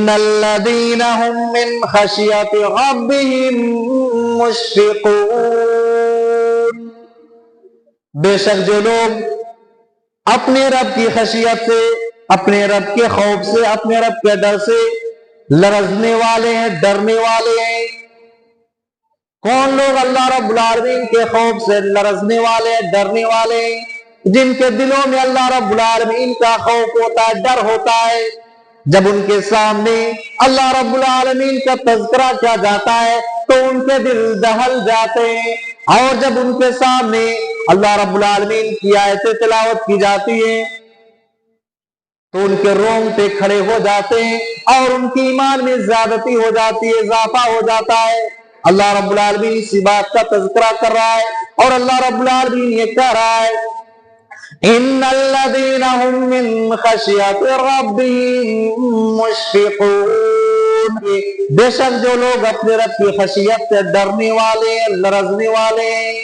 الذین هم من خشیت ربهم مشفقون، بے شک جو لوگ اپنے رب کی خشیت سے، اپنے رب کے خوف سے، اپنے رب کے ڈر سے لرزنے والے ہیں، ڈرنے والے ہیں۔ کون لوگ اللہ رب العالمین کے خوف سے لرزنے والے ہیں، ڈرنے والے ہیں؟ جن کے دلوں میں اللہ رب العالمین کا خوف ہوتا ہے، ڈر ہوتا ہے۔ جب ان کے سامنے اللہ رب العالمین کا تذکرہ کیا جاتا ہے تو ان کے دل دہل جاتے ہیں، اور جب ان کے سامنے اللہ رب العالمین کی آیتیں تلاوت کی جاتی ہیں تو ان کے رونگٹے کھڑے ہو جاتے ہیں، اور ان کی ایمان میں زیادتی ہو جاتی ہے، اضافہ ہو جاتا ہے۔ اللہ رب العالمین اسی بات کا تذکرہ کر رہا ہے، اور اللہ رب العالمین یہ کہہ رہا ہے ان الذین هم من خشیت ربهم مشفقون، بے شک جو لوگ اپنے رب کی خشیت سے ڈرنے والے ہیں، لرزنے والے ہیں۔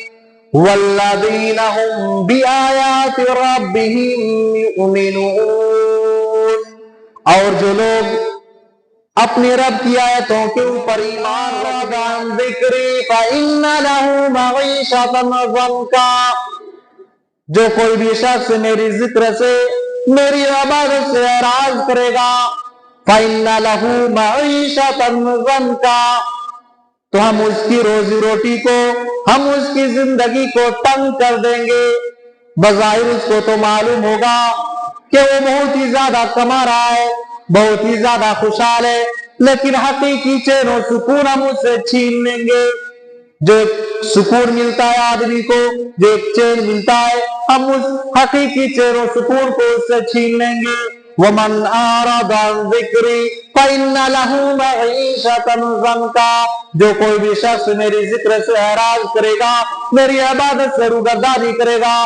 والذین هم بآیات ربهم یؤمنون، اور جو لوگ اپنے رب کی آیتوں کے اوپر ایمان رکھتے ہیں۔ ذکری فإن له معیشۃ ضنکا، جو کوئی بھی شخص میری ذکر سے، میری عبادت سے اعراض کرے گا، فإن له معیشۃ ضنکا، تو ہم اس کی روزی روٹی کو، ہم اس کی زندگی کو تنگ کر دیں گے۔ بظاہر اس کو تو معلوم ہوگا کہ وہ بہت ہی زیادہ کما رہا ہے، بہت ہی زیادہ خوشحال ہے، لیکن حقیقی چین و سکون ہم اس سے چھین لیں گے۔ جو ایک سکون ملتا ہے آدمی کو، جو ایک چین ملتا ہے، ہم اس حقیقی چین و سکون کو اس سے چھین لیں گے۔ وَمَنْ أَعْرَضَ عَنْ ذِكْرِي فَإِنَّ لَهُ مَعِيشَةً ضَنْكًا، جو کوئی بھی شخص میری ذکر سے اعراض کرے گا، میری عبادت سے روگردانی کرے گا،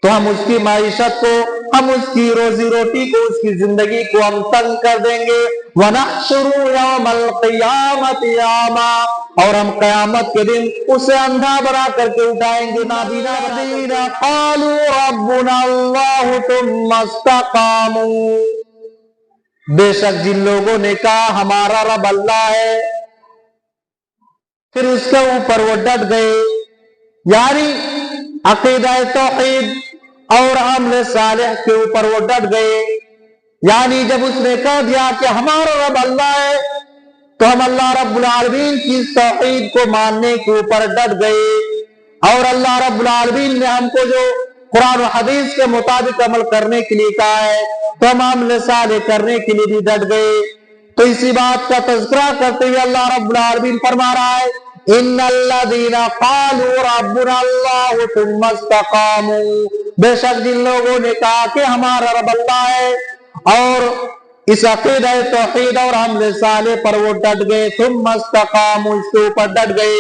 تو ہم اس کی معیشت کو، ہم اس کی روزی روٹی کو، اس کی زندگی کو ہم تنگ کر دیں گے۔ وَنَحْشُرُ يَوْمَ الْقِيَامَةِ أَعْمَى، اور ہم قیامت کے دن اسے اندھا بنا کر کے اٹھائیں گے، نابینا بنا۔ قَالُوا رَبُّنَا اللَّهُ ثُمَّ اسْتَقَامُوا، بے شک جن لوگوں نے کہا ہمارا رب اللہ ہے، پھر اس کے اوپر وہ ڈٹ گئے، یعنی عقیدہ توحید اور عمل صالح کے اوپر وہ ڈٹ گئے۔ یعنی جب اس نے کہہ دیا کہ ہمارا رب اللہ ہے تو ہم اللہ رب العالمین کی توحید کو ماننے کے اوپر ڈٹ گئے، اور اللہ رب العالمین نے ہم کو جو قرآن و حدیث کے مطابق عمل کرنے کے لیے کہا ہے تو ہم عمل صالح کرنے کے لیے بھی ڈٹ گئے۔ تو اسی بات کا تذکرہ کرتے ہوئے اللہ رب العالمین فرما رہا ہے ان الذین قالوا ربنا اللہ ثم استقاموا، بے شک جن لوگوں نے کہا کہ ہمارا رب اللہ ہے اور اس عقیدہ توحید اور عمل صالح پر وہ ڈٹ گئے، ثم استقاموا، اس کے اوپر ڈٹ گئے،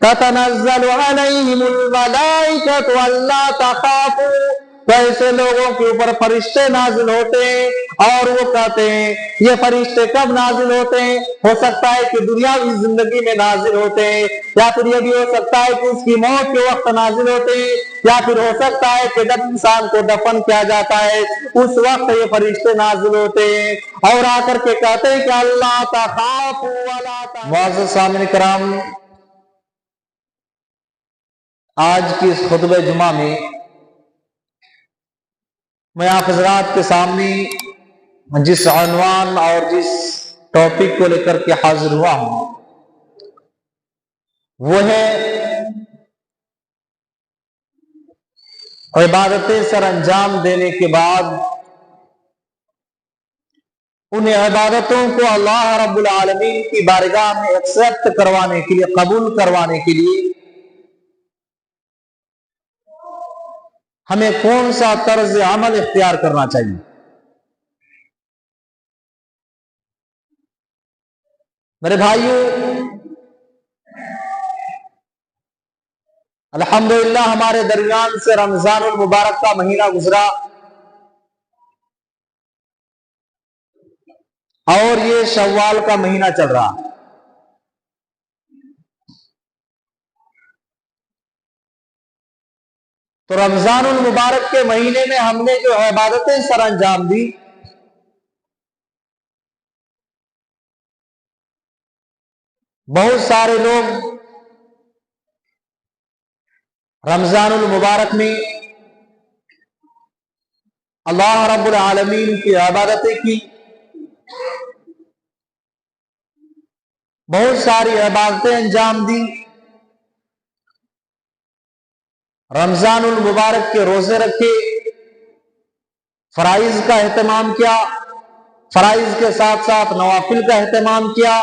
تتنزل علیہم الملائکۃ الا تخافوا، تو ایسے لوگوں کے اوپر فرشتے نازل ہوتے ہیں، اور وہ کہتے ہیں یہ فرشتے کب نازل ہوتے ہیں؟ ہو سکتا ہے کہ دنیاوی زندگی میں نازل ہوتے ہیں، یا پھر یہ بھی ہو سکتا ہے کہ اس کی موت کے وقت نازل ہوتے ہیں، یا پھر ہو سکتا ہے کہ جب انسان کو دفن کیا جاتا ہے اس وقت یہ فرشتے نازل ہوتے ہیں، اور آ کر کے کہتے ہیں کہ اللہ تخافوا ولا تحزنوا۔ معزز سامعین کرام، آج کی اس خطبہ جمعہ میں میں آپ حضرات کے سامنے جس عنوان اور جس ٹاپک کو لے کر کے حاضر ہوا ہوں وہ ہے عبادتیں سر انجام دینے کے بعد ان عبادتوں کو اللہ رب العالمین کی بارگاہ میں ایکسپٹ کروانے کے لیے، قبول کروانے کے لیے ہمیں کون سا طرز عمل اختیار کرنا چاہیے۔ میرے بھائیو، الحمدللہ ہمارے درمیان سے رمضان المبارک کا مہینہ گزرا، اور یہ شوال کا مہینہ چل رہا۔ تو رمضان المبارک کے مہینے میں ہم نے جو عبادتیں سر انجام دی بہت سارے لوگ رمضان المبارک میں اللہ رب العالمین کی عبادتیں کی، بہت ساری عبادتیں انجام دی، رمضان المبارک کے روزے رکھے، فرائض کا اہتمام کیا، فرائض کے ساتھ ساتھ نوافل کا اہتمام کیا،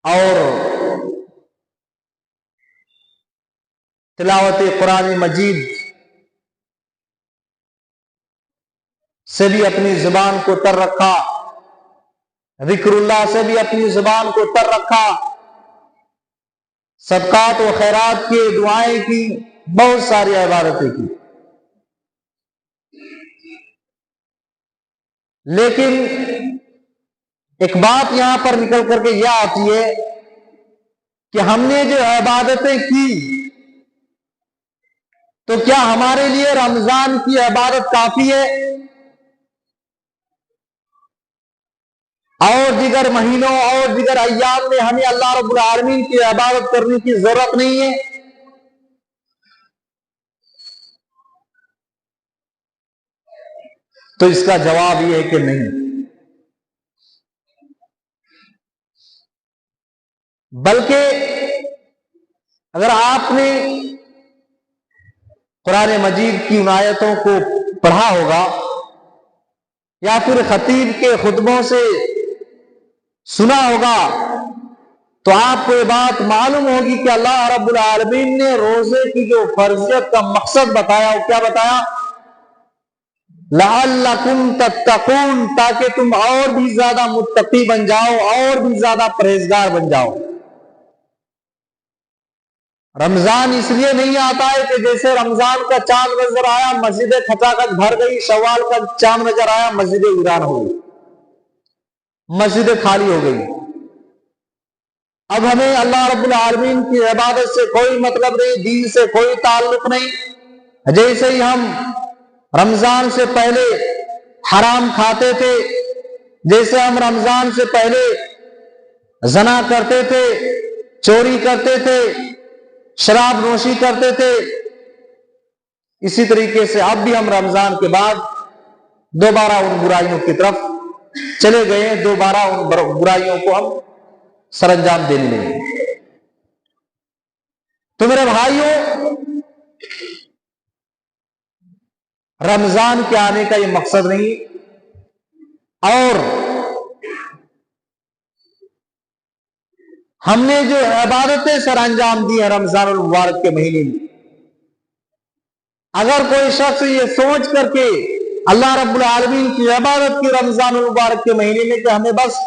اور تلاوت قرآن مجید سے بھی اپنی زبان کو تر رکھا، ذکر اللہ سے بھی اپنی زبان کو تر رکھا، صدقات و خیرات کی، دعائیں کی، بہت ساری عبادتیں کی۔ لیکن ایک بات یہاں پر نکل کر کے یہ آتی ہے کہ ہم نے جو عبادتیں کی تو کیا ہمارے لیے رمضان کی عبادت کافی ہے؟ اور دیگر مہینوں اور دیگر ایام میں ہمیں اللہ رب العالمین کی عبادت کرنے کی ضرورت نہیں ہے؟ تو اس کا جواب یہ ہے کہ نہیں، بلکہ اگر آپ نے قرآن مجید کی ان آیتوں کو پڑھا ہوگا یا پھر خطیب کے خطبوں سے سنا ہوگا تو آپ کو یہ بات معلوم ہوگی کہ اللہ رب العالمین نے روزے کی جو فرضیت کا مقصد بتایا، وہ کیا بتایا؟ لعلکم تتقون، تاکہ تم اور بھی زیادہ متقی بن جاؤ، اور بھی زیادہ پرہیزگار بن جاؤ۔ رمضان اس لیے نہیں آتا ہے کہ جیسے رمضان کا چاند نظر آیا مسجد کھچاکھچ بھر گئی، شوال کا چاند نظر آیا مسجد ویران ہو گئی، مسجد خالی ہو گئی، اب ہمیں اللہ رب العالمین کی عبادت سے کوئی مطلب نہیں، دین سے کوئی تعلق نہیں۔ جیسے ہی ہم رمضان سے پہلے حرام کھاتے تھے، جیسے ہم رمضان سے پہلے زنا کرتے تھے، چوری کرتے تھے، شراب نوشی کرتے تھے، اسی طریقے سے اب بھی ہم رمضان کے بعد دوبارہ ان برائیوں کی طرف چلے گئے ہیں، دوبارہ ان برائیوں کو ہم سر انجام دینے لگے۔ تو میرے بھائیوں، رمضان کے آنے کا یہ مقصد نہیں، اور ہم نے جو عبادتیں سر انجام دی ہیں رمضان المبارک کے مہینے میں، اگر کوئی شخص یہ سوچ کر کے اللہ رب العالمین کی عبادت کی رمضان المبارک کے مہینے میں کہ ہمیں بس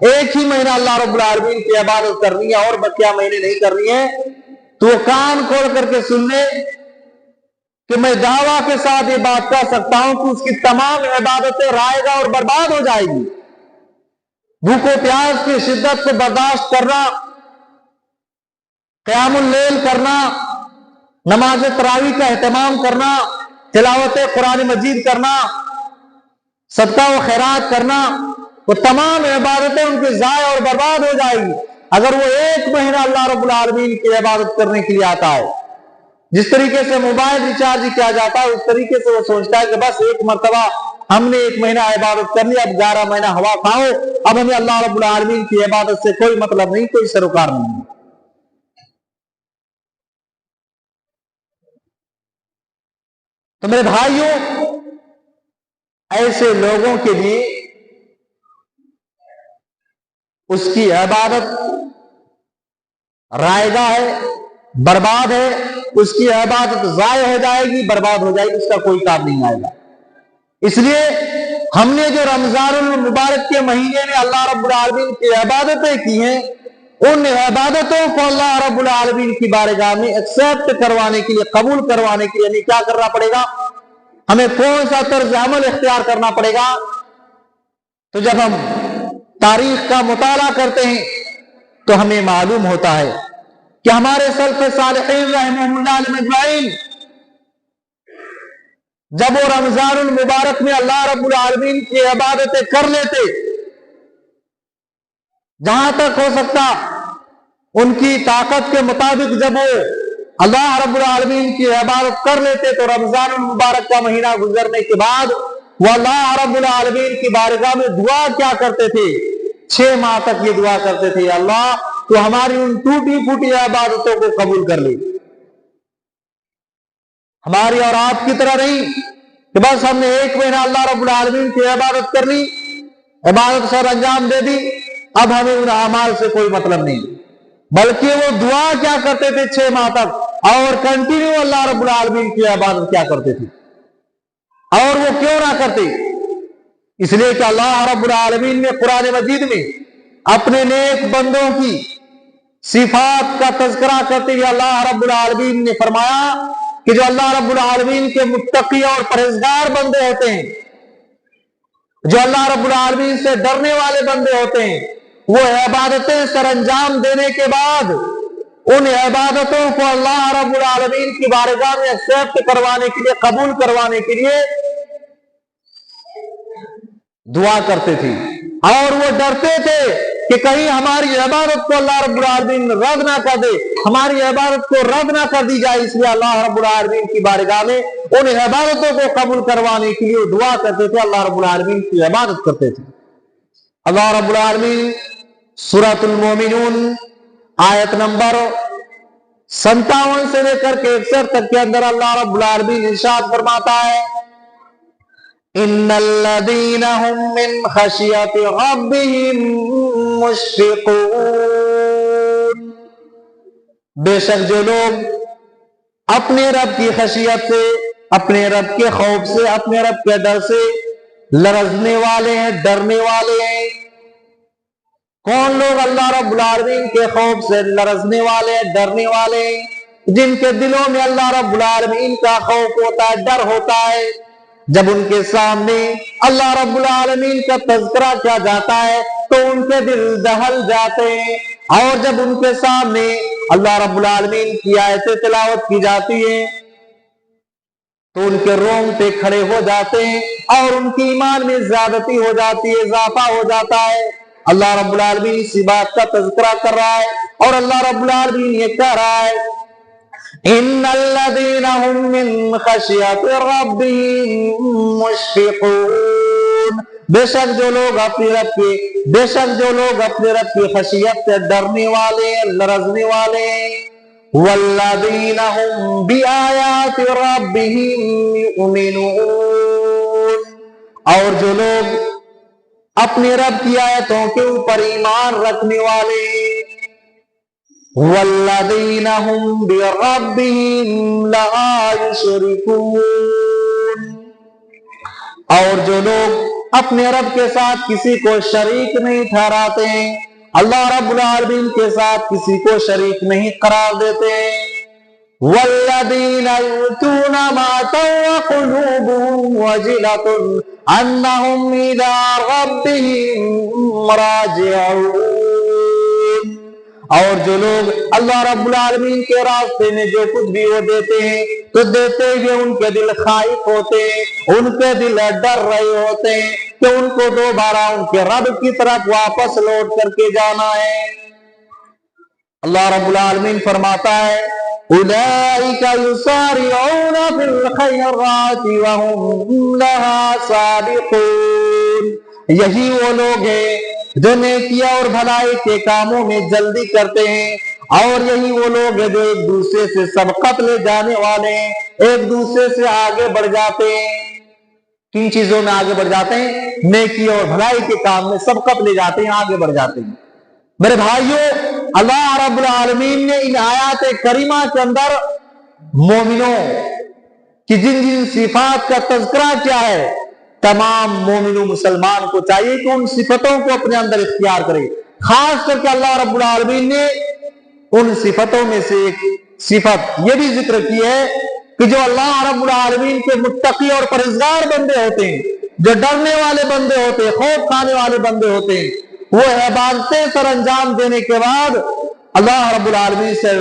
ایک ہی مہینہ اللہ رب العالمین کی عبادت کرنی ہے اور بقیہ مہینے نہیں کرنی ہے، تو وہ کان کھول کر کے سن لے کہ میں دعویٰ کے ساتھ یہ بات کہہ سکتا ہوں کہ اس کی تمام عبادتیں رائے گا اور برباد ہو جائے گی۔ بھوک و پیاس کی شدت کو برداشت کرنا، قیام اللیل کرنا، نماز تراویح کا اہتمام کرنا، تلاوت قرآن مجید کرنا، صدقہ و خیرات کرنا، وہ تمام عبادتیں ان کی ضائع اور برباد ہو جائے گی اگر وہ ایک مہینہ اللہ رب العالمین کی عبادت کرنے کے لیے آتا ہے۔ جس طریقے سے موبائل ریچارج کیا جاتا ہے اس طریقے سے وہ سوچتا ہے کہ بس ایک مرتبہ ہم نے ایک مہینہ عبادت کر لی، اب 11 مہینہ ہوا کھاؤ، اب ہمیں اللہ رب العالمین کی عبادت سے کوئی مطلب نہیں، کوئی سروکار نہیں۔ تو میرے بھائیوں، ایسے لوگوں کے لیے اس کی عبادت رائگاں ہے، برباد ہے، اس کی عبادت ضائع ہو جائے گی، برباد ہو جائے گی، اس کا کوئی کام نہیں آئے گا۔ اس لیے ہم نے جو رمضان المبارک کے مہینے میں اللہ رب العالمین کی عبادتیں کی ہیں، ان عبادتوں کو اللہ رب العالمین کی بارگاہ میں ایکسپٹ کروانے کے لیے، قبول کروانے کے لیے ہمیں کیا کرنا پڑے گا؟ ہمیں کون سا طرز عمل اختیار کرنا پڑے گا؟ تو جب ہم تاریخ کا مطالعہ کرتے ہیں تو ہمیں معلوم ہوتا ہے کہ ہمارے سلف صالحین رحمہم اللہ اجمعین جب وہ رمضان المبارک میں اللہ رب العالمین کی عبادتیں کر لیتے जहां तक हो सकता उनकी ताकत के मुताबिक जब वो अल्लाह रब्बुल आलमीन की इबादत कर लेते तो रमजान मुबारक का महीना गुजरने के बाद वो अल्लाह रब्बुल आलमीन की बारगाह में दुआ क्या करते थे? 6 माह तक ये दुआ करते थे, अल्लाह तो हमारी उन टूटी फूटी इबादतों को कबूल कर ले। हमारी और आपकी तरह नहीं कि बस हमने 1 महीना अल्लाह रब्बुल आलमीन की इबादत कर ली, इबादत सर अंजाम दे दी, अब हमें उन अमाल से कोई मतलब नहीं, बल्कि वो दुआ क्या करते थे 6 माह तक, और कंटिन्यू अल्लाह रब्बुल आलमीन की इबादत क्या करते थे। और वो क्यों ना करते? इसलिए कि अल्लाह रब्बुल आलमीन ने कुरान मजीद में अपने नेक बंदों की सिफात का तज़किरा करते हुए अल्लाह रब्बुल आलमीन ने फरमाया कि जो अल्लाह रब्बुल आलमीन के मुत्तकी और परहेजगार बंदे होते हैं, जो अल्लाह रब्बुल आलमीन से डरने वाले बंदे होते हैं, वो इबादतें सरअंजाम देने के बाद उन इबादतों को अल्लाह रब्बुल आलमीन की बारगाह में एक्सेप्ट करवाने के लिए, कबूल करवाने के लिए दुआ करते थे। और वो डरते थे कि कहीं हमारी इबादत को अल्लाह रब्बुल आलमीन रद्द ना कर दे, हमारी इबादत को रद्द ना कर दी जाए। इसलिए अल्लाह रब्बुल आलमीन की बारगाह में उन इबादतों को कबूल करवाने के लिए दुआ करते थे, अल्लाह रब्बुल आलमीन की इबादत करते थे। अल्लाह रब्बुल आलमीन सूरतुल मोमिनून आयत नंबर 57 से लेकर के 61 तक के अंदर अल्लाह रब्बुल आलमीन इरशाद फरमाता है, इन्नल्लज़ीना हुम मिन खशियति रब्बिहिम मुश्फिकून। बेशक जो लोग अपने रब की खशियत से, अपने रब के खौफ से, अपने रब के डर से लरजने वाले हैं, डरने वाले हैं। कौन लोग अल्लाह रब्बुल आलमीन के खौफ से लरजने वाले हैं, डरने वाले हैं? जिनके दिलों में अल्लाह रब्बुल आलमीन का खौफ होता है, डर होता है। जब उनके सामने अल्लाह रब्बुल आलमीन का तज़किरा किया जाता है तो उनके दिल दहल जाते हैं, और जब उनके सामने अल्लाह रब्बुल आलमीन की आयतें तिलावत की जाती है तो उनके रोंगटे खड़े हो जाते हैं और उनकी ईमान में ज़्यादती हो जाती है, इजाफा हो जाता है। अल्लाह रब्बुल आलमीन इसी बात का तज़किरा कर रहा है, और अल्लाह रब्बुल आलमीन ये कह रहा है, इन्नल्लज़ीना हुम मिन खशियति रब्बिहिम मुश्फिकून। बेशक जो लोग अपने रब की खशियत से डरने वाले, लरजने वाले। वल्लज़ीना हुम बिआयाति रब्बिहिम युमिनून। और जो लोग अपने रब की आयतों के ऊपर ईमान रखने वाले। वल्लज़ीना हुम बिरब्बिहिम ला युशरिकून। और जो लोग अपने रब के साथ किसी को शरीक नहीं ठहराते, अल्लाह रब्बुल आलमीन के साथ किसी को शरीक नहीं करार देते। वल्लज़ीना युतूना मा अतौ व क़ुलूबुहुम वजिलतुन अन्नहुम इला रब्बिहिम राजिऊन। और जो लोग अल्लाह रब्बुल आलमीन के रास्ते में जो कुछ भी वो देते हैं तो देते हुए उनके दिल खाइफ होते हैं, उनके दिल डर रहे होते हैं कि उनको दोबारा उनके रब की तरफ वापस लौट करके जाना है। अल्लाह रब्बुल आलमीन फरमाता है, उलाइका युसारिऊना फिल खैराति व हुम लहा साबिकून। यही वो लोग हैं जो नेकिया और भलाई के कामों में जल्दी करते हैं, और यही वो लोग हैं जो एक दूसरे से सबकत ले जाने वाले हैं, एक दूसरे से आगे बढ़ जाते हैं। किन चीजों में आगे बढ़ जाते हैं? नेकी और भलाई के काम में सबकत ले जाते हैं, आगे बढ़ जाते हैं। मेरे भाइयों, अल्लाह रब्बुल आलमीन ने इन आयात करीमा के अंदर मोमिनों की जिन जिन सिफात का तज़किरा किया है, तमाम मोमिनों मुसलमान को चाहिए कि उन सिफतों को अपने अंदर इख्तियार करे। खास करके अल्लाह रब्बुल आलमीन ने उन सिफतों में से एक सिफत यह भी जिक्र की है कि जो अल्लाह रब्बुल आलमीन के मुत्तकी और परहेजगार बंदे होते हैं, जो डरने वाले बंदे होते हैं, खौफ खाने वाले बंदे होते हैं, वो इबादतें सर अंजाम देने के बाद अल्लाह रब्बुल आलमीन से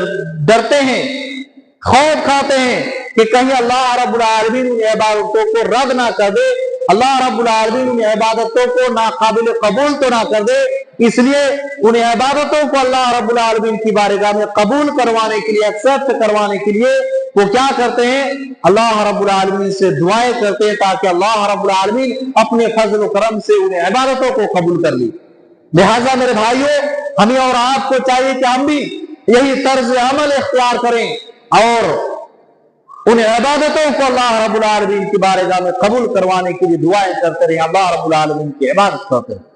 डरते हैं, खौफ खाते हैं कि कहीं अल्लाह रब्बुल आलमीन उन इबादतों को रद्द ना कर दे, अल्लाह रब्बुल आलमीन उन इबादतों को नाकाबिल कबूल तो ना कर दे, اس لیے ان عبادتوں کو اللہ رب العالمین کی بارگاہ میں قبول کروانے کے لیے، ایکسپٹ کروانے کے لیے وہ کیا کرتے ہیں؟ اللہ رب العالمین سے دعائیں کرتے ہیں تاکہ اللہ رب العالمین اپنے فضل و کرم سے ان عبادتوں کو قبول کر لی۔ لہٰذا میرے بھائیوں، ہمیں اور آپ کو چاہیے کہ ہم بھی یہی طرز عمل اختیار کریں اور ان عبادتوں کو اللہ رب العالمین کی بارگاہ میں قبول کروانے کے لیے دعائیں کرتے رہیں، اللہ رب العالمین کی عبادت کرتے رہیں۔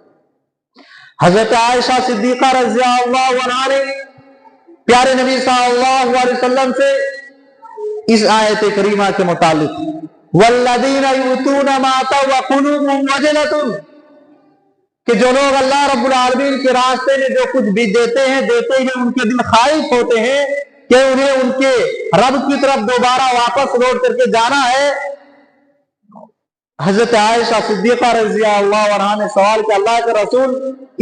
حضرت عائشہ صدیقہ رضی اللہ عنہا نے پیارے نبی صلی اللہ علیہ وسلم سے اس آیت کریمہ کے متعلق والذین یؤتون ما آتوا وقلوبهم وجلۃ، کہ جو لوگ اللہ رب العالمین کے راستے میں جو کچھ بھی دیتے ہیں ان کے دل خائف ہوتے ہیں کہ انہیں ان کے رب کی طرف دوبارہ واپس لوٹ کر کے جانا ہے۔ حضرت عائشہ صدیقہ رضی اللہ عنہا نے سوال کیا، اللہ کے رسول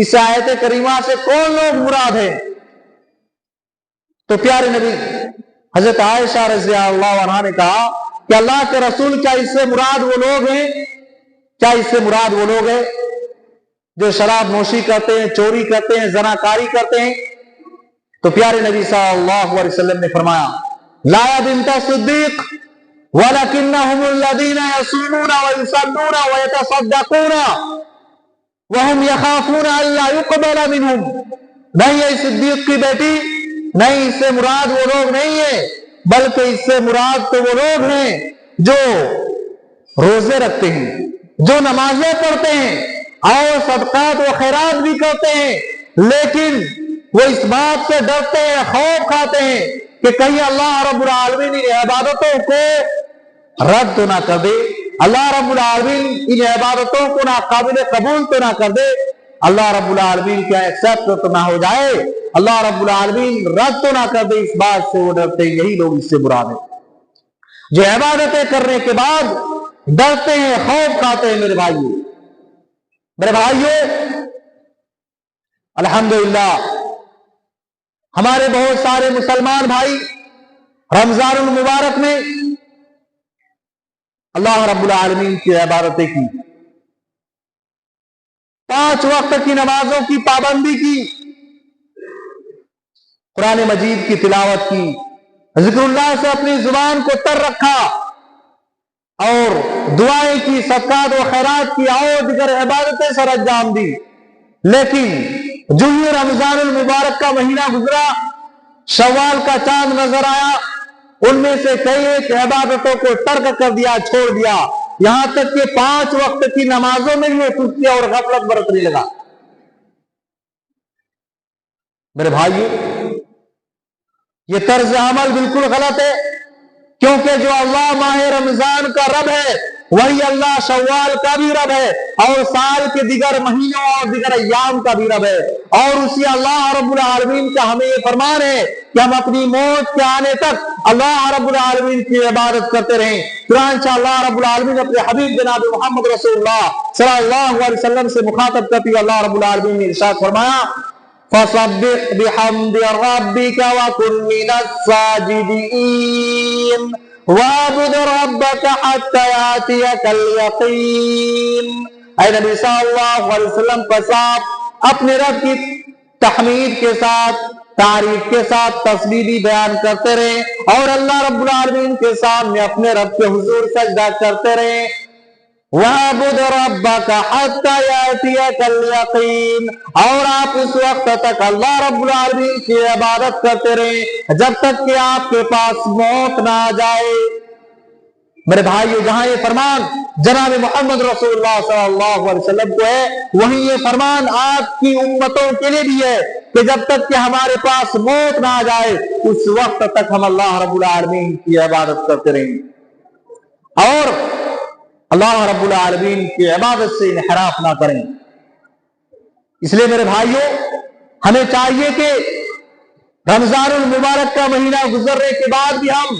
اس آیت کریمہ سے کون لوگ مراد ہیں؟ تو پیارے نبی حضرت عائشہ رضی اللہ عنہا نے کہا کہ اللہ کے رسول کیا اس سے مراد وہ لوگ ہیں، کیا اس سے مراد وہ لوگ ہیں جو شراب نوشی کرتے ہیں، چوری کرتے ہیں، زناکاری کرتے ہیں؟ تو پیارے نبی صلی اللہ علیہ وسلم نے فرمایا لا یا بنت صدیق ولکنہم الذین یصومون ویصلون ویتصدقون وہم یخافون الا یقبل منہم، نہیں ہے صدیق کی بیٹی، نہیں اس سے مراد وہ لوگ نہیں ہے، بلکہ اس سے مراد تو وہ لوگ ہیں جو روزے رکھتے ہیں، جو نمازیں پڑھتے ہیں اور صدقات و خیرات بھی کرتے ہیں، لیکن وہ اس بات سے ڈرتے ہیں، خوف کھاتے ہیں کہ کہیں اللہ رب العالمین ان عبادتوں کو رد تو نہ کر دے، اللہ رب العالمین ان عبادتوں کو ناقابل قبول تو نہ کر دے، اللہ رب العالمین کیا ایکسپٹ تو نہ ہو جائے، اللہ رب العالمین رد تو نہ کر دے، اس بات سے وہ ڈرتے ہیں۔ یہی لوگ اس سے مراد ہیں جو عبادتیں کرنے کے بعد ڈرتے ہیں، خوف کھاتے ہیں۔ میرے بھائیوں الحمدللہ ہمارے بہت سارے مسلمان بھائی رمضان المبارک میں اللہ رب العالمین کی عبادتیں کی، 5 وقت کی نمازوں کی پابندی کی، قرآن مجید کی تلاوت کی، ذکر اللہ سے اپنی زبان کو تر رکھا اور دعائیں کی، صدقات و خیرات کی اور دیگر عبادتیں سر انجام دی۔ لیکن جو ہی رمضان المبارک کا مہینہ گزرا، شوال کا چاند نظر آیا، ان میں سے کئی ایک عبادتوں کو ترک کر دیا، چھوڑ دیا، یہاں تک کہ 5 وقت کی نمازوں میں بھی سستی اور غفلت برتنے لگا۔ میرے بھائیو یہ طرز عمل بالکل غلط ہے، کیونکہ جو اللہ ماہ رمضان کا رب ہے وہی اللہ شوال کا بھی رب ہے اور سال کے دیگر مہینوں اور دیگر ایام کا بھی رب ہے، اور اسی اللہ رب العالمین کا ہمیں یہ فرمان ہے کہ ہم اپنی موت کے آنے تک اللہ رب العالمین کی عبادت کرتے رہیں۔ چنانچہ اللہ رب العالمین اپنے حبیب جناب محمد رسول اللہ صلی اللہ علیہ وسلم سے مخاطب کرتے ہوئے اللہ رب العالمین نے ارشاد فرمایا فَسَبِّحْ بِحَمْدِ رَبِّكَ وَكُن مِّنَ السَّاجِدِينَ وَاعْبُدْ رَبَّكَ حَتَّى يَأْتِيَكَ الْيَقِينُ۔ اے نبی صلی اللہ علیہ وسلم پس آپ اپنے رب کی تحمید کے ساتھ، تعریف کے ساتھ تسبیح بیان کرتے رہیں اور اللہ رب العالمین کے سامنے اپنے رب کے حضور سجدہ کرتے رہیں۔ وَاعْبُدْ رَبَّكَ حَتَّى يَأْتِيَكَ الْيَقِينُ، اور آپ اس وقت تک اللہ رب العالمین کی عبادت کرتے رہیں جب تک کہ آپ کے پاس موت نہ آ جائے۔ میرے بھائیو جہاں یہ فرمان جناب محمد رسول اللہ صلی اللہ علیہ وسلم کو ہے، وہیں یہ فرمان آپ کی امتوں کے لیے بھی ہے کہ جب تک کہ ہمارے پاس موت نہ آ جائے اس وقت تک ہم اللہ رب العالمین کی عبادت کرتے رہیں اور اللہ رب العالمین کی عبادت سے انحراف نہ کریں۔ اس لیے میرے بھائیوں ہمیں چاہیے کہ رمضان المبارک کا مہینہ گزرنے کے بعد بھی ہم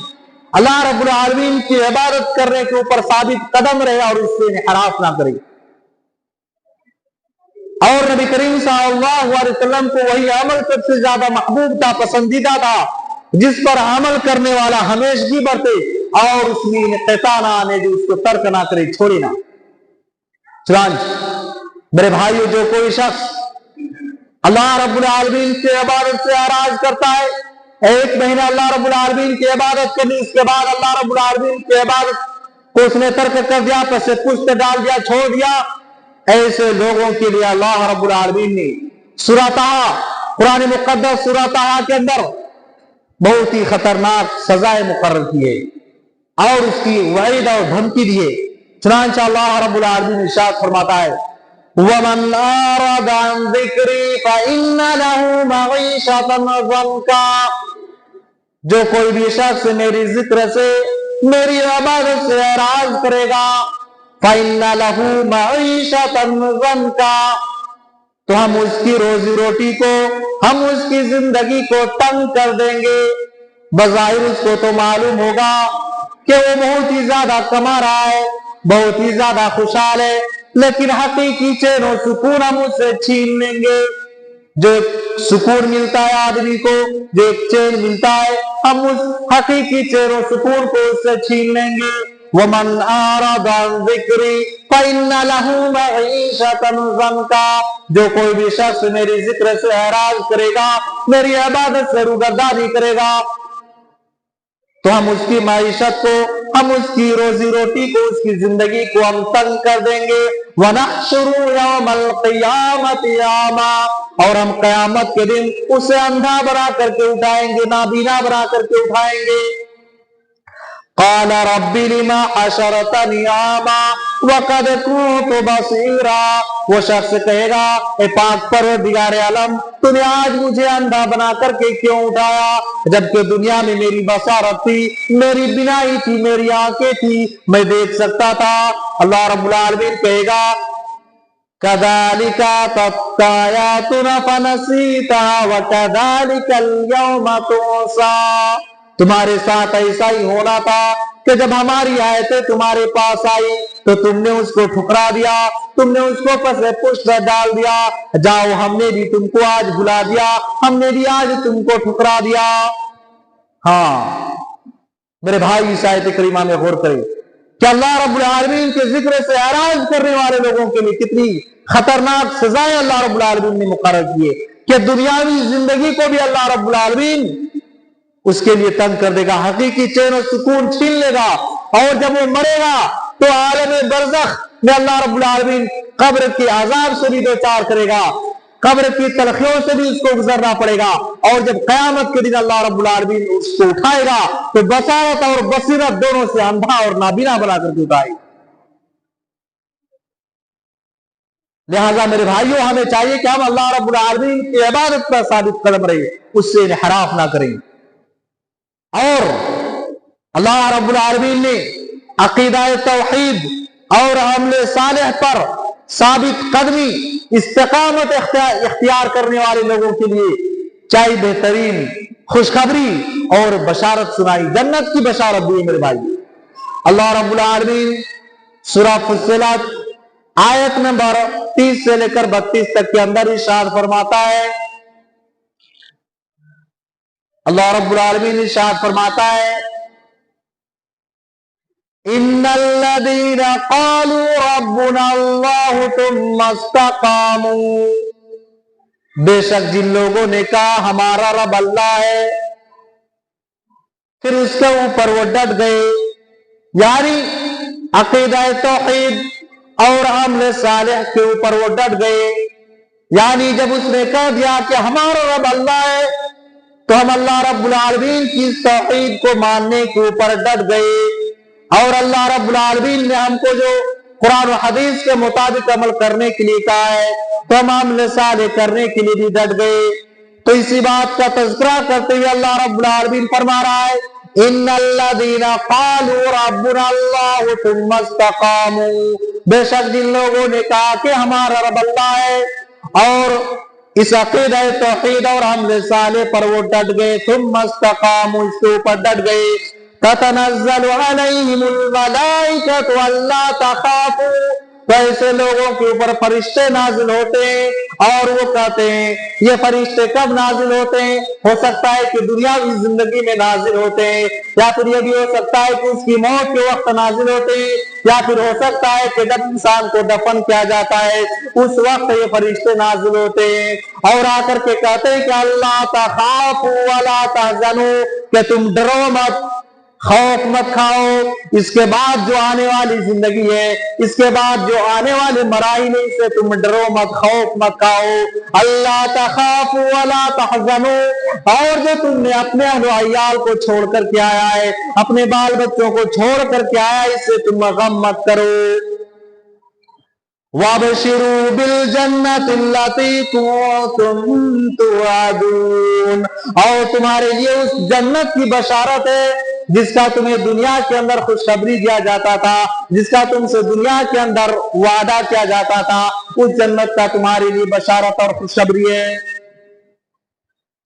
اللہ رب العالمین کی عبادت کرنے کے اوپر ثابت قدم رہے اور اس سے انحراف نہ کریں۔ اور نبی کریم صلی اللہ علیہ وسلم کو وہی عمل سب سے زیادہ محبوب تھا، پسندیدہ تھا، جس پر عمل کرنے والا ہمیشگی برتے اور اس میں انقطاع نہ آنے، جو اس کو ترک نہ کرے، چھوڑے نہ۔ چنانچہ میرے بھائیو جو کوئی شخص اللہ رب العالمین کی عبادت سے اعراض کرتا ہے، ایک مہینہ اللہ رب العالمین کی عبادت کرنی، اس کے بعد اللہ رب العالمین کی عبادت کو اس نے ترک کر دیا، پس سے پشت ڈال دیا، چھوڑ دیا، ایسے لوگوں کے لیے اللہ رب العالمین نے سورہ طٰہٰ، قرآن مقدس سورہ طٰہٰ کے اندر بہت ہی خطرناک سزائیں مقرر کی ہے اور اس کی وعید اور دھمکی دی ہے۔ چنانچہ اللہ رب العالمین ارشاد فرماتا ہے وَمَنْ أَعْرَضَ عَنْ ذِكْرِي فَإِنَّ لَهُ مَعِيشَةً ضَنْكًا، جو کوئی بھی شخص میری ذکر سے، میری عبادت سے اعراض کرے گا، فَإِنَّ لَهُ مَعِيشَةً ضَنْكًا، تو ہم اس کی روزی روٹی کو، ہم اس کی زندگی کو تنگ کر دیں گے۔ بظاہر اس کو تو معلوم ہوگا کہ وہ بہت ہی زیادہ کما رہا ہے، بہت ہی زیادہ خوشحال ہے، لیکن حقیقی چین و سکون ہم اس سے چھین لیں گے۔ جو ایک سکون ملتا ہے آدمی کو، جو ایک چین ملتا ہے، ہم اس حقیقی چین و سکون کو اس سے چھین لیں گے۔ وَمَنْ أَعْرَضَ عَنْ ذِكْرِي فَإِنَّ لَهُ مَعِيشَةً ضَنْكًا، جو کوئی بھی شخص میری ذکر سے اعراض کرے گا، میری عبادت سے روگردانی کرے گا، تو ہم اس کی معیشت کو، ہم اس کی روزی روٹی کو، اس کی زندگی کو ہم تنگ کر دیں گے۔ وَنَحْشُرُ يَوْمَ الْقِيَامَةِ أَعْمَىٰ، اور ہم قیامت کے دن اسے اندھا بنا کر کے اٹھائیں گے، نابینا بنا کر کے اٹھائیں گے۔ قَالَ رَبِّ لِمَ حَشَرْتَنِي أَعْمَىٰ وَقَدْ كُنتُ بَصِيرًا، وہ شخص کہے گا اے پاک پروردگار عالم، تو نے آج مجھے اندھا بنا کر کے کیوں اٹھایا، جبکہ دنیا میں میری بصارت تھی، میری بینائی تھی، میری آنکھیں تھی، میں دیکھ سکتا تھا۔ اللہ رب العالمین کہے گا كَذَلِكَ أَتَتْكَ آيَاتُنَا فَنَسِيتَهَا وَكَذَلِكَ الْيَوْمَ تُنسَىٰ، تمہارے ساتھ ایسا ہی ہونا تھا کہ جب ہماری آیتیں تمہارے پاس آئی تو تم نے اس کو ٹھکرا دیا، تم نے اس کو پس پشت ڈال دیا، جاؤ ہم نے بھی تم کو آج بھلا دیا، ہم نے بھی آج تم کو ٹھکرا دیا۔ ہاں میرے بھائی اس آیت کریمہ میں غور کریں کہ اللہ رب العالمین کے ذکر سے اعراض کرنے والے لوگوں کے لیے کتنی خطرناک سزائیں اللہ رب العالمین نے مقرر کی ہے کہ دنیاوی زندگی کو بھی اللہ رب العالمین اس کے لیے تنگ کر دے گا، حقیقی چین و سکون چھین لے گا، اور جب وہ مرے گا تو عالم برزخ میں اللہ رب العالمین قبر کے عذاب سے بھی دوچار کرے گا، قبر کی تلخیوں سے بھی اس کو گزرنا پڑے گا، اور جب قیامت کے دن اللہ رب العالمین اس کو اٹھائے گا تو بصارت اور بصیرت دونوں سے اندھا اور نابینا بنا کر کے اٹھائے گا۔ لہذا میرے بھائیوں ہمیں چاہیے کہ ہم اللہ رب العالمین کی عبادت پر ثابت قدم رہے، اس سے انحراف نہ کریں، اور اللہ رب العالمین نے عقیدہ توحید اور عمل صالح پر ثابت قدمی، استقامت اختیار کرنے والے لوگوں کے لیے چاہے بہترین خوشخبری اور بشارت سنائی، جنت کی بشارت دی میرے بھائی۔ اللہ رب العالمین سورہ فصلت آیت نمبر 30 سے لے کر 32 تک کے اندر ارشاد فرماتا ہے، اللہ رب العالمین ارشاد فرماتا ہے ان الذين قالوا ربنا الله ثم استقاموا، بے شک جن لوگوں نے کہا ہمارا رب اللہ ہے، پھر اس کے اوپر وہ ڈٹ گئے، یعنی عقیدہ توحید اور عمل صالح کے اوپر وہ ڈٹ گئے، یعنی جب اس نے کہہ دیا کہ ہمارا رب اللہ ہے تو ہم اللہ رب العالمین کی توحید کو ماننے کے اوپر ڈٹ گئے، اور اللہ رب العالمین نے ہم کو جو قرآن و حدیث کے مطابق عمل کرنے کے لیے کہا ہے تو ہم عمل صالح کرنے کے لیے بھی ڈٹ گئے۔ تو اسی بات کا تذکرہ کرتے ہوئے اللہ رب العالمین فرما رہا ہے ان الذین قالوا ربنا اللہ ثم استقاموا، بے شک جن لوگوں نے کہا کہ ہمارا رب اللہ ہے اور اس عقیدہ توحید اور عمل صالح پر وہ ڈٹ گئے، ثم استقاموا، اس کے اوپر ڈٹ گئے، تتنزل علیہم الملائکۃ الا تخافوا तो ऐसे लोगों के ऊपर फरिश्ते नाजिल होते हैं और वो कहते हैं, ये फरिश्ते कब नाजिल होते हैं? हो सकता है कि दुनियावी जिंदगी में नाजिल होते हैं, या फिर ये भी हो सकता है कि उसकी मौत के वक्त नाजिल होते हैं, या फिर हो सकता है कि जब इंसान को दफन किया जाता है उस वक्त ये फरिश्ते नाजिल होते हैं और आकर के कहते हैं कि अल्लाह तखाफू वला तहज़नू, कि तुम डरो मत, खौफ मत खाओ। इसके बाद जो आने वाली जिंदगी है, इसके बाद जो आने वाले मराइल है, इससे तुम डरो मत, खौफ मत खाओ। अल्लाह तखाफू वला तहज़नू, और जो तुमने अपने अहल को छोड़ करके आया है, अपने बाल बच्चों को छोड़ करके आया, इससे तुम गम मत करो। वबशिरू बिल जन्नति अल्लती कुंतुम तुअदून, और तुम्हारे लिए उस जन्नत की बशारत है जिसका तुम्हें दुनिया के अंदर खुशखबरी दिया जाता था, जिसका तुमसे दुनिया के अंदर वादा किया जाता था, उस जन्नत का तुम्हारे लिए बशारत और खुशखबरी है।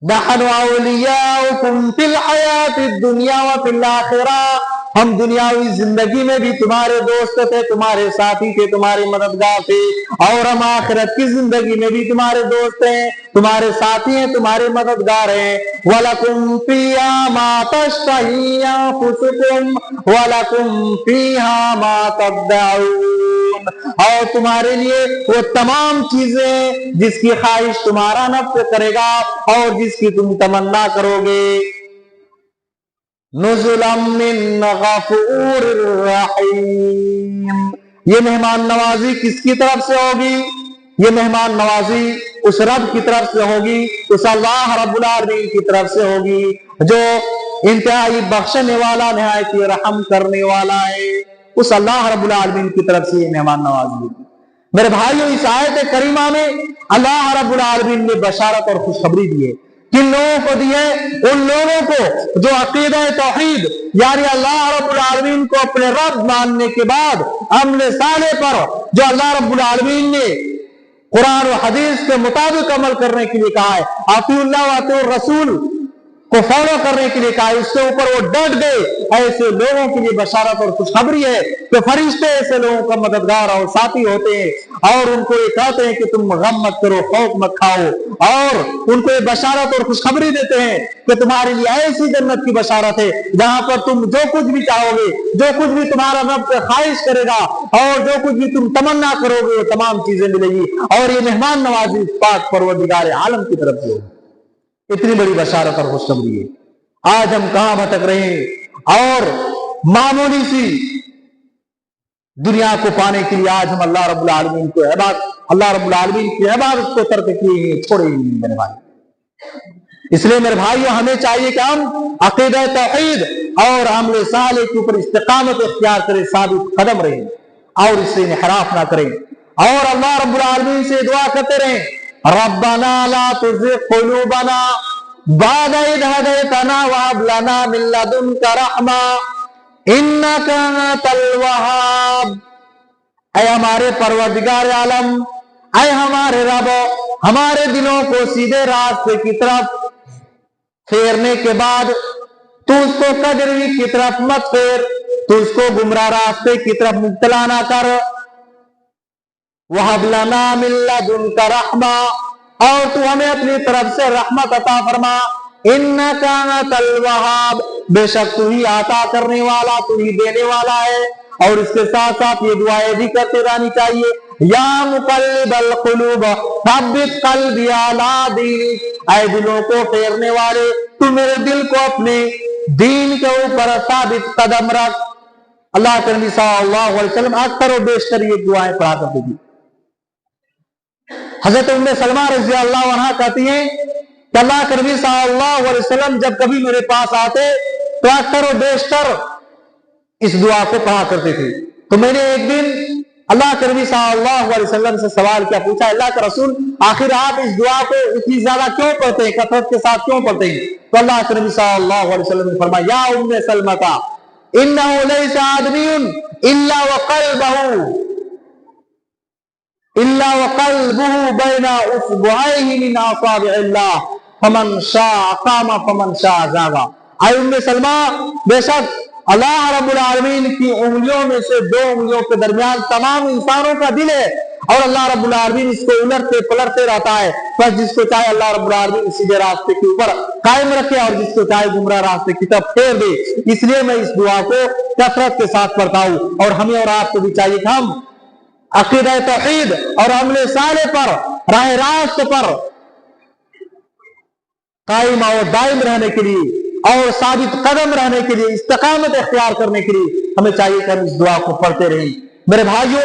नहनु औलियाउकुम फिल हयातिद दुनिया व फिल आखिरह, हम दुनियावी जिंदगी में भी तुम्हारे दोस्त थे, तुम्हारे साथी थे, तुम्हारे मददगार थे, और हम आखिरत की जिंदगी में भी तुम्हारे दोस्त हैं, तुम्हारे साथी हैं, तुम्हारे मददगार हैं। वलकुम फीहा मा तश्तही अंफुसुकुम वलकुम फीहा मा तदउन, और तुम्हारे लिए वो तमाम चीजें जिसकी ख्वाहिश तुम्हारा नफ्स करेगा और जिसकी तुम तमन्ना करोगे। नुज़ुलम मिन गफूरिर रहीम, ये मेहमान नवाजी किसकी तरफ से होगी? ये मेहमान नवाजी उस रब की तरफ से होगी, उस अल्लाह रब्बुल आलमीन की तरफ से होगी जो इंतहाई बख्शने वाला, निहायत रहम करने वाला है। उस अल्लाह रब्बुल आलमीन की तरफ से ये मेहमान नवाजी। मेरे भाइयों, इस आयत करीमा में अल्लाह रब्बुल आलमीन ने बशारत और खुशखबरी दी है। किन लोगों को दी है? उन लोगों को जो अकीदा तौहीद यानी अल्लाह रब्बुल आलमीन को अपने रब मानने के बाद अमल साले पर जो अल्लाह रब्बुल आलमीन ने कुरान और हदीस के मुताबिक अमल करने के लिए कहा है, अतीउल्लाह व अतीउर रसूल को फॉलो करने के लिए कहा है, उसके ऊपर वो डट गए। ऐसे लोगों के लिए बशारत और खुशखबरी है कि फरिश्ते ऐसे लोगों का मददगार और साथी होते हैं और उनको ये कहते हैं कि तुम गम मत करो, खौफ मत खाओ, और उनको ये बशारत और खुशखबरी देते हैं कि तुम्हारे लिए ऐसी जन्नत की बशारत है जहां पर तुम जो कुछ भी चाहोगे, जो कुछ भी तुम्हारा रब ख्वाहिश करेगा और जो कुछ भी तुम तमन्ना करोगे वो तमाम चीजें मिलेगी। और ये मेहमान नवाजी पाक परवरदिगार आलम की तरफ से होगी। इतनी बड़ी बशारत और खुशखबरी है। आज हम कहां भटक रहे हैं और मामूली सी दुनिया को पाने के लिए आज हम अल्लाह रब्बुल आलमीन को अल्लाह रब्बुल आलमीन की इबादत को तर्क किए, छोड़े ही नहीं मेरे भाई। इसलिए मेरे भाइयों, हमें चाहिए कि हम अकीदा तौहीद और अमल साले के ऊपर इस्तिकामत इख्तियार करें, साबित कदम रहें और इससे इनहराफ ना करें, और अल्लाह रब्बुल आलमीन से दुआ करते रहें, रब्बना ला तुज़िग़ क़ुलूबना बअद इज़ हदैतना व हब लना मिन लदुनका रहमा इन्नका अंतल वहाब। ऐ हमारे परवरदिगार आलम, ऐ हमारे रब, हमारे दिलों को सीधे रास्ते की तरफ फेरने के बाद तू उसको कजरवी की तरफ मत फेर, तू उसको गुमराह रास्ते की तरफ मुब्तला ना कर। वहब लना मिन लदुनका रहमा, और तू हमें अपनी तरफ से रहमत अता फरमा। इन्नका अंतल वहाब, बेशक तू ही अता करने वाला, तू ही देने वाला है। और इसके साथ साथ ये दुआएं भी करते रहनी चाहिए, या मुक़ल्लिबल क़ुलूब सब्बित क़ल्बी अला दीनिक, ऐ दिलों को फेरने वाले, तू मेरे दिल को अपने दीन के ऊपर साबित कदम रख। अल्लाह के नबी सल्लल्लाहु अलैहि वसल्लम अक्सर और बेशतर ये दुआएं पढ़ा करते थे। हजरत उम्मे सलमा रज़ी अल्लाह अन्हा कहती हैं कि अल्लाह के नबी सल्लल्लाहु अलैहि वसल्लम जब कभी मेरे पास आते तो अक्सर और बेशतर इस दुआ को पढ़ा करते थे। तो मैंने एक दिन अल्लाह के नबी सल्लल्लाहु अलैहि वसल्लम से सवाल किया, पूछा, अल्लाह के रसूल, आखिर आप इस दुआ को इतनी ज्यादा क्यों पढ़ते हैं, कसरत के साथ क्यों पढ़ते हैं? तो अल्लाह के नबी सल्लल्लाहु अलैहि वसल्लम ने फरमाया, या उम्मे सलमता इन्नहु लैसा आदमीयुन इल्ला व क़ल्बुहु बैना उसबुअैहि मिन असाबिइल्लाह फमन शाअ क़ाम फमन शाअ ज़ागा। ऐ उम्मे सलमा, बेशक अल्लाह रब्बुल आलमीन की उंगलियों में से 2 उंगलियों के दरमियान तमाम इंसानों का दिल है, और अल्लाह रब्बुल आलमीन इसको उलटते पलटते रहता है। बस जिसको चाहे अल्लाह रब्बुल आलमीन सीधे रास्ते के ऊपर कायम रखे और जिसको चाहे गुमराह रास्ते की तरफ फेर दे। इसलिए मैं इस दुआ को कसरत के साथ पढ़ता हूं, और हमें और आपको भी चाहिए कि हम अकीदा तौहीद और अमल साले पर, राह रास्त पर कायम और दायम रहने के लिए और साबित कदम रहने के लिए, इस्तिकामत इख्तियार करने के लिए हमें चाहिए कि हम इस दुआ को पढ़ते रहें। मेरे भाइयों,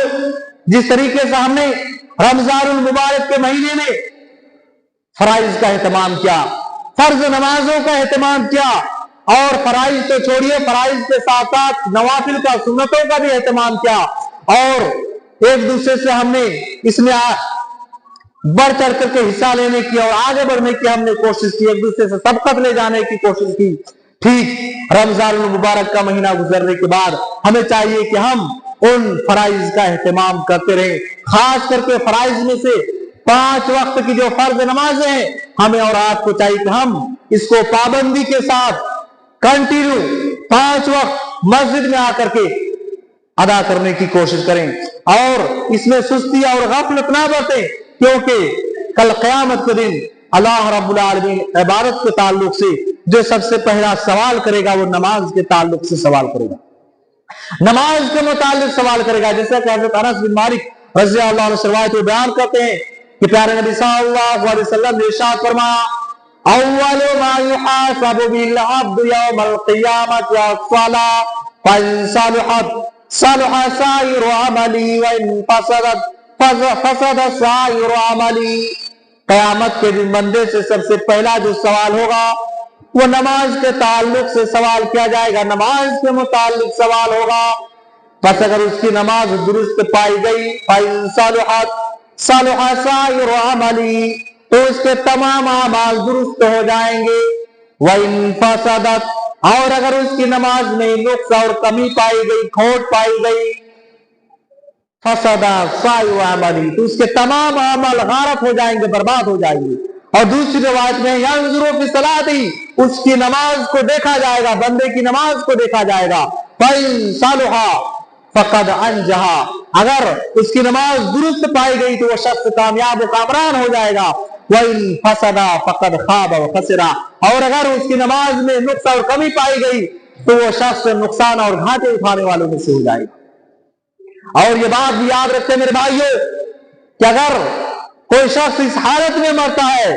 जिस तरीके से हमने रमजानुल मुबारक के महीने में फराइज का एहतमाम किया, फर्ज नमाजों का एहतमाम किया, और फराइज तो छोड़िए, फराइज के साथ साथ नवाफिल का, सुन्नतों का भी एहतमाम किया, और एक दूसरे से हमने इसमें बढ़ चढ़ करके हिस्सा लेने की और आगे बढ़ने की हमने कोशिश की, एक दूसरे से सबकत ले जाने की कोशिश की। ठीक रमजानुल मुबारक का महीना गुजरने के बाद हमें चाहिए कि हम उन फराइज का एहतमाम करते रहें, खास करके फराइज में से 5 वक्त की जो फर्ज नमाजें हैं, हमें और आपको चाहिए कि हम इसको पाबंदी के साथ कंटिन्यू 5 वक्त मस्जिद में आकर के अदा करने की कोशिश करें, और इसमें सुस्ती और गफलत ना बरतें, क्योंकि कल क़यामत के दिन अल्लाह रब्बुल आलमीन इबादत के ताल्लुक से जो सबसे पहला सवाल करेगा वो नमाज के ताल्लुक से सवाल करेगा, नमाज के मुतालिक सवाल करेगा। जैसे कि हज़रत अनस बिन मालिक रज़ियल्लाहु अन्हु रिवायत में बयान करते हैं कि प्यारे नबी सल्लल्लाहु अलैहि वसल्लम ने इरशाद फरमाया, अव्वलु मा युहासबु बिल अब्दु यौमल क़ियामति अस्सलाह फ़इन सलहत सलह साइरु अमली व इन फसदत फसद साइरु अमली। क़यामत के दिन बंदे से सबसे पहला जो सवाल होगा वो नमाज के ताल्लुक से सवाल किया जाएगा, नमाज के मुतालिक सवाल होगा। बस अगर उसकी नमाज दुरुस्त पाई गई, फ़इन सलहत सलह साइरु अमली, तो उसके तमाम अमाल दुरुस्त हो जाएंगे। व इन फसदत, और अगर उसकी नमाज में नुक्स और कमी पाई गई, खोट पाई गई, फसदा साइरु अमली, तो उसके तमाम अमल गारत हो जाएंगे, बर्बाद हो जाएंगे। और दूसरी रिवायत में यंजुरु फी सलाती, उसकी नमाज को देखा जाएगा, बंदे की नमाज को देखा जाएगा। फ़इन सलहा फ़क़द अंजहा, अगर उसकी नमाज दुरुस्त पाई गई तो वह शख्स कामयाब व कामरान हो जाएगा। वइन फसदा फ़क़द खाब व खसरा, और अगर उसकी नमाज में नुक्स और कमी पाई गई तो वह शख्स नुकसान और घाटे उठाने वालों में से हो जाएगा। और ये बात भी याद रखें मेरे भाइयों कि अगर कोई शख्स इस हालत में मरता है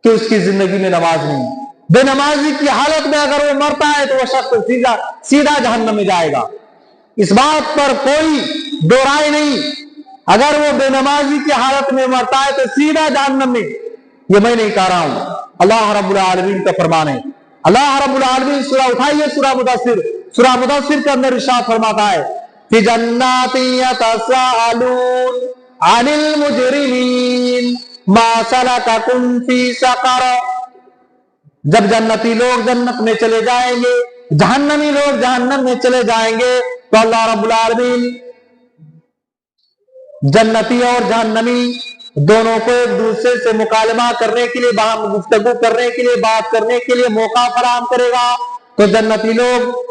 कि उसकी जिंदगी में नमाज नहीं, बेनमाजी की हालत में अगर वो मरता है तो वह शख्स सीधा जहन्नम में जाएगा। इस बात पर कोई दो राय नहीं, अगर वो बेनमाजी की हालत में मरता है तो सीधा जहन्नम में। ये मैं नहीं कह रहा हूं, अल्लाह रब्बुल आलमीन का फरमान है। अल्लाह रब्बुल आलमीन सूरह उठाइए, सूरह मुदस्सिर के अंदर इरशाद फरमाता है, फी जन्नाति यतसाअलून अनिल मुजरिमीन मा सलककुम फी सकर। जब जन्नती लोग जन्नत में चले जाएंगे, जहन्नमी लोग जहन्नम में चले जाएंगे, तो अल्लाह रब्बुल आलमीन जन्नती और जहन्नमी दोनों को एक दूसरे से मुकालमा करने के लिए, गुफ्तगू करने के लिए, बात करने के लिए मौका फराहम करेगा। तो जन्नती लोग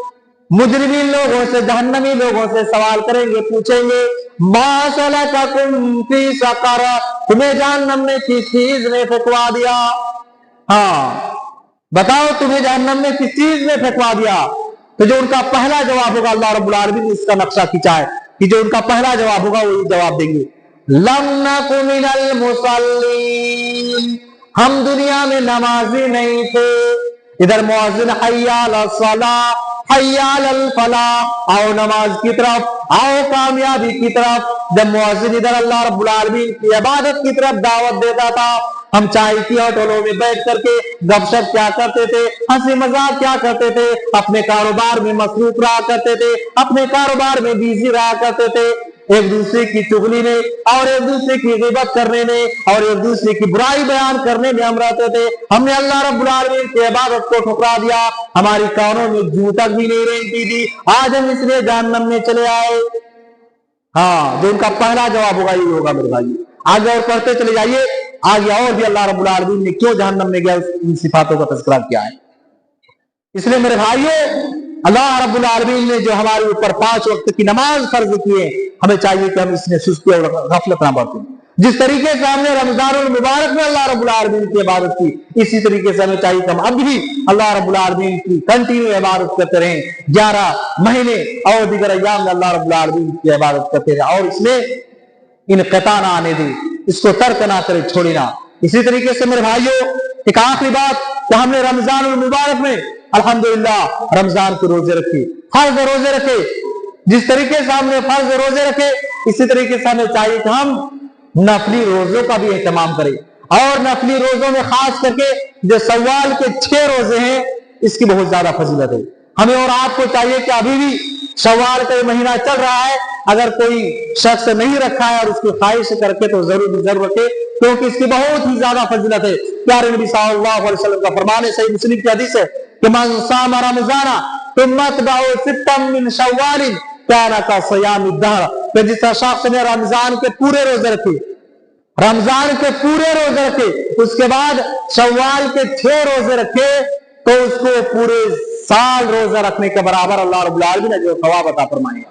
मुजरिमीन लोगों से, जहन्नमी लोगों से सवाल करेंगे, पूछेंगे, मा सलककुम फी सकर, तुम्हें जहन्नम ने किस चीज में फेंकवा दिया? हाँ बताओ, तुम्हें जहन्नम में किस चीज में फेंकवा दिया? तो जो उनका पहला जवाब होगा, अल्लाह रब्बुल आलमीन ने इसका नक्शा खींचा है कि जो उनका पहला जवाब होगा वो जवाब देंगे, लम नकु मिनल मुसल्लीन, हम दुनिया में नमाजी नहीं थे। इधर मुअज्जिन हय्या अला सलाह हय्या अल फलाह, आओ नमाज की तरफ, आओ कामयाबी की तरफ। जब मुअज्जिन इधर अल्लाह रब्बुल आलमीन की इबादत की तरफ दावत देता था, हम चाय की होटलों में बैठ करके गपशप क्या करते थे, हंसी मजाक क्या करते थे, अपने कारोबार में मसरूफ रहा करते थे, अपने कारोबार में बिजी रहा करते थे, एक दूसरे की चुगली में और एक दूसरे की गिबत करने में और एक दूसरे की बुराई बयान करने में हम रहते थे। हमने अल्लाह रब्बुल आलमीन की इबादत को ठुकरा दिया, हमारी कानों में जूं तक भी नहीं रेंगती थी, आज हम इसलिए जहन्नम में चले आए। हाँ, जो उनका पहला जवाब होगा ये होगा मेरे भाई। आगे और पढ़ते चले जाइए, आगे और भी अल्लाह रब्बुल आलमीन ने क्यों जहन्नम में गया इन सिफातों का तज़किरा किया है। इसलिए मेरे भाइयों, अल्लाह रब्बुल आलमीन ने जो हमारे ऊपर 5 वक्त की नमाज फर्ज की है, हमें चाहिए कि हम इसमें सुस्ती और गफलत ना बरतें। जिस तरीके से हमने रमजानुल मुबारक में अल्लाह रब्बुल आलमीन की इबादत की, इसी तरीके से हमें चाहिए कि हम अब भी अल्लाह रब्बुल आलमीन की कंटिन्यू इबादत करते रहें। 11 महीने और दीगर अय्याम में अल्लाह रब्बुल आलमीन की इबादत करते रहें और इसमें इनक़ता ना आने दें, इसको तर्क ना करें, छोड़े ना। इसी तरीके से मेरे भाइयों, एक आखिरी बात कि हमने रमजानुल मुबारक में अल्हम्दुलिल्लाह रमजान के रोजे रखे, फर्ज रोजे रखे। जिस तरीके से हमने फर्ज रोजे रखे, इसी तरीके से हमें चाहिए कि हम नफली रोजों का भी एहतमाम करें। और नफली रोजों में खास करके जो शव्वाल के 6 रोजे हैं, इसकी बहुत ज्यादा फजीलत है। हमें और आपको चाहिए कि अभी भी शव्वाल का महीना चल रहा है, अगर कोई शख्स नहीं रखा है और उसकी ख्वाहिश करके तो जरूर रखे, क्योंकि इसकी बहुत ही ज्यादा फजीलत है। प्यारे नबी सल्लल्लाहु अलैहि वसल्लम का फरमान है, सही मुस्लिम की हदीस है कि मन साम रमजाना तुम्मा तबअ सित्तम मिन शव्वाल काना का सियाम दहर। तो जिस शख्स ने रमजान के पूरे रोजे रखे, रमजान के पूरे रोजे रखे, उसके बाद शव्वाल के 6 रोजे रखे, तो उसको पूरे साल रोजा रखने के बराबर अल्लाह रब्बुल आलमीन ने जो सवाब अता फरमाएगा।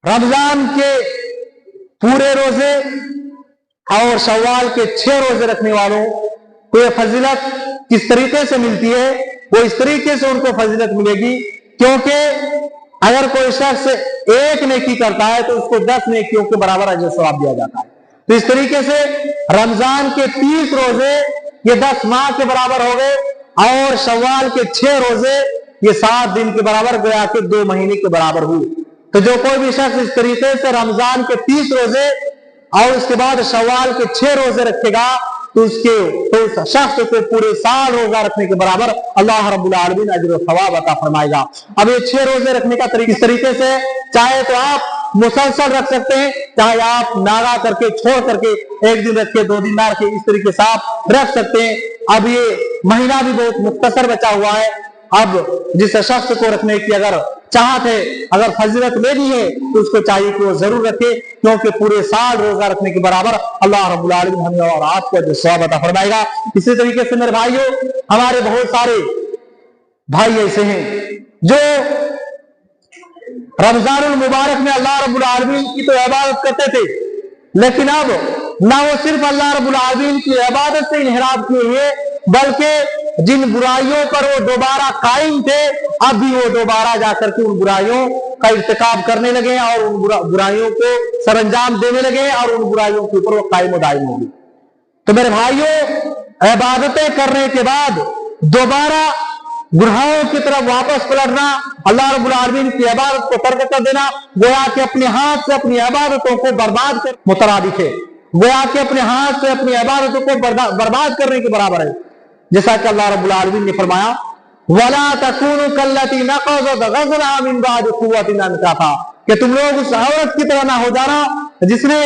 रमजान के पूरे रोजे और शव्वाल के 6 रोजे रखने वालों को यह फजीलत किस तरीके से मिलती है, वो इस तरीके से उनको फजीलत मिलेगी, क्योंकि अगर कोई शख्स 1 नेकी करता है तो उसको 10 नेकियों के बराबर अजर सवाब दिया जाता है। तो इस तरीके से रमजान के 30 रोजे ये 10 माह के बराबर हो गए और शव्वाल के 6 रोजे ये 7 दिन के बराबर, गोया के 2 महीने के बराबर हुए। तो जो कोई भी शख्स इस तरीके से रमजान के 30 रोजे और उसके बाद शव्वाल के 6 रोजे रखेगा, तो उस शख्स को पूरे साल रोजा रखने के बराबर अल्लाह रब्बुल आलमीन अजर और सवाब अता फरमाएगा। अब ये 6 रोजे रखने का तरीका इस तरीके से, चाहे तो आप मुसलसल रख सकते हैं, चाहे आप नागा करके छोड़ करके 1 दिन रख के 2 दिन ना रखे, इस तरीके से आप रख सकते हैं। अब ये महीना भी बहुत मुख्तसर बचा हुआ है। अब जिस शख्स को रखने की अगर चाहत है, अगर फजीलत लेनी है, तो उसको चाहिए कि वो जरूर रखे, क्योंकि पूरे साल रोजा रखने के बराबर अल्लाह रब्बुल आलमीन हमें और आपको जो सवाब अता फरमाएगा। इसी तरीके से मेरे भाइयों, हमारे बहुत सारे भाई ऐसे हैं जो रमजानुल मुबारक में अल्लाह रब्बुल आलमीन की तो इबादत करते थे, लेकिन अब ना वो सिर्फ अल्लाह रब्बुल आलमीन की इबादत से इन्हिराफ किए हुए, बल्कि जिन बुराइयों पर वो दोबारा कायम थे, अब भी वो दोबारा जाकर के उन बुराइयों का इर्तिकाब करने लगे और उन बुराइयों को सरंजाम देने लगे और उन बुराइयों के ऊपर वो कायम दायम हो गए। तो मेरे भाइयों, इबादतें करने के बाद दोबारा गुनाहों की तरफ वापस पलटना, अल्लाह रब्बुल आलमीन की इबादत को तर्क कर देना, गोया कि अपने हाथ से अपनी इबादतों को बर्बाद कर मुतरादिफ है, गोया कि अपने हाथ से अपनी इबादतों को बर्बाद करने के बराबर है। जैसा कि अल्लाह रब्बुल आलमीन ने फरमाया, वला तकूनु कल्लती नक़ज़त ग़ज़लहा मिन बअद क़ुव्वतिन अंकाथा, कि तुम लोग उस औरत की तरह ना हो जाना जिसने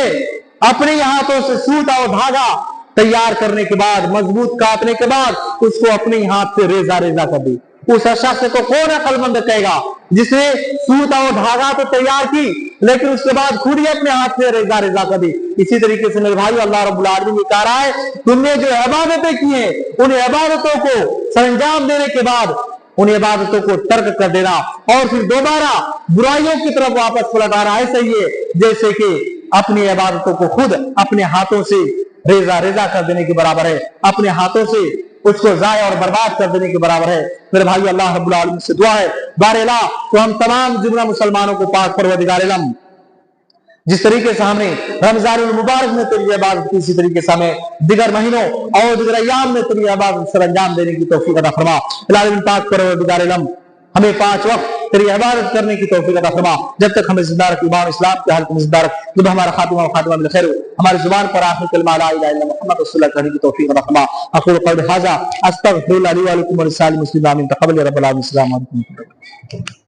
अपने हाथों से सूत और धागा तैयार करने के बाद, मजबूत काटने के बाद उसको अपने हाथ से रेजा रेजा कर दी। उस शख्स को कौन अक्लमंद कहेगा जिसने सूत और धागा तो तैयार की, लेकिन उसके बाद खुद ही अपने हाथ से रेजा रेजा कर दी। इसी तरीके से मेरे भाई, अल्लाह रब्बुल आलमीन कह रहा है, तुमने जो इबादतें की हैं, उन इबादतों को सरंजाम देने के बाद उन इबादतों को तर्क कर देना और फिर दोबारा बुराइयों की तरफ वापस पलट आना, ऐसा ही है जैसे कि अपनी इबादतों को खुद अपने हाथों से रेजा रेजा कर देने के बराबर है, अपने हाथों से उसको जाया और बर्बाद कर देने के बराबर है। मेरे भाई, अल्लाह रब्बुल आलमीन से दुआ है, बारेला तो हम तमाम जुमला मुसलमानों को पाक परवरदिगार आलम जिस तरीके से हमने रमजानुल मुबारक में तेरी इबादत की, इसी तरीके से हमें दिगर महीनों और दिगर अय्याम में तेरी इबादत सर अंजाम देने की तौफीक अता फरमा। इलाही पाक परवरदिगार आलम हमें 5 वक्त तेरी इबादत करने की तौफीक अता फरमा। जब तक हमें जिंदा रख, ईमान इस्लाम के हालत में जिंदा रख, जब हमारा खातिमा बिल खैर, हमारी जुबान पर आखिरी कलमा ला इलाहा इल्लल्लाह मुहम्मद रसूलुल्लाह कहने की तौफीक अता फरमा। अक़ूलु क़ौली हाज़ा अस्तग़फिरुल्लाह ली व लकुम व लिसाइरिल मुस्लिमीन। आमीन। तक़ब्बल या रब्बल आलमीन। अस्सलामु अलैकुम।